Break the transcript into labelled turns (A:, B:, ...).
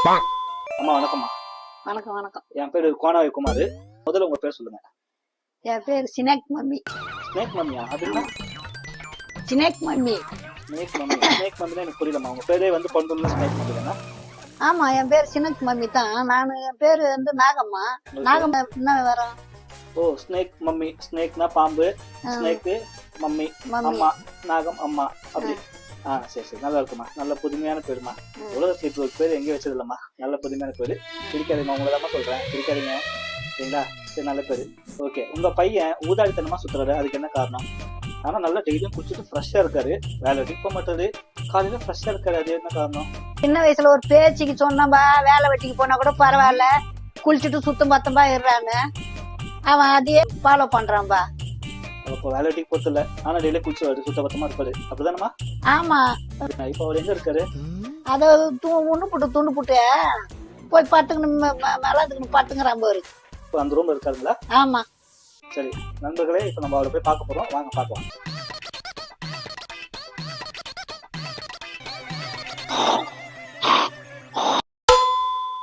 A: அம்மா வணக்கம்மா.
B: வணக்கம் வணக்கம்.
A: என் பேரு கோனாவி குமார். முதல்ல உங்க பேர் சொல்லுங்க.
B: என் பேர் சினேக் மம்மி.
A: ஸ்னேக் மம்மியா? அது என்ன?
B: Snake mummy.
A: Snake mummy. Snake மம்மினா எனக்கு புரியலம்மா. உங்க பேரே வந்து பொண்ணுல ஸ்னேக் மம்மி தானே?
B: ஆமா, என் பேர் சினேக் மம்மி தான். என் பேரு வந்து நாகம்மா. நாகம்மா என்ன வரும்?
A: ஓ, ஸ்னேக் மம்மி. ஸ்னேக்னா பாம்பு, ஸ்னேக்கு மம்மி அம்மா, நாகம் அம்மா அப்படி. சரி சரி, நல்லா இருக்குமா. நல்ல புதுமையான பேருமா. உலகத்துல இப்படி ஒரு பேர் எங்கேயும் வச்சது இல்லம்மா. நல்ல புதுமையான பேரு. பிடிக்காதீங்க, உங்களதான் சொல்றேன், பிடிக்காதீங்க சரிங்களா? சரி, நல்ல பேரு. ஓகே, உங்க பையன் ஊதாரித்தனமா சுத்துறாரு, அதுக்கு என்ன காரணம்? ஆனா நல்லா டெய்லியும் குடிச்சிட்டு ஃப்ரெஷ்ஷா இருக்காரு, வேலை வெட்டிக்கு போக மாட்டாரு, காலையில ஃப்ரெஷ்ஷா இருக்காரு, அது என்ன காரணம்?
B: சின்ன வயசுல ஒரு பேச்சுக்கு சொன்னபா வேலை வெட்டிக்கு போனா கூட பரவாயில்ல, குளிச்சுட்டு சுத்தம் பத்தம்பா இருறான்னு அவன் அதையே ஃபாலோ பண்றான்பா.
A: அப்போ வேலை வெட்டிக்கு போறது இல்ல, ஆனா டெய்லியும் குளிச்சு சுத்த பத்தமா இருப்பாரு, அப்படிதானமா?
B: ஆமா,
A: இப்ப அவர் எங்க இருக்காரு?
B: அதாவது துண்டு புட்டு போய் பத்துக்கணும், மேலாத்துக்கணும் பத்துங்கிறான் பாரு.
A: இப்ப அந்த ரூம்ல இருக்காருங்களா?
B: ஆமா.
A: சரி நண்பர்களே, இப்ப நம்ம அவரை போய் பார்க்க போறோம், வாங்க பார்க்கலாம்.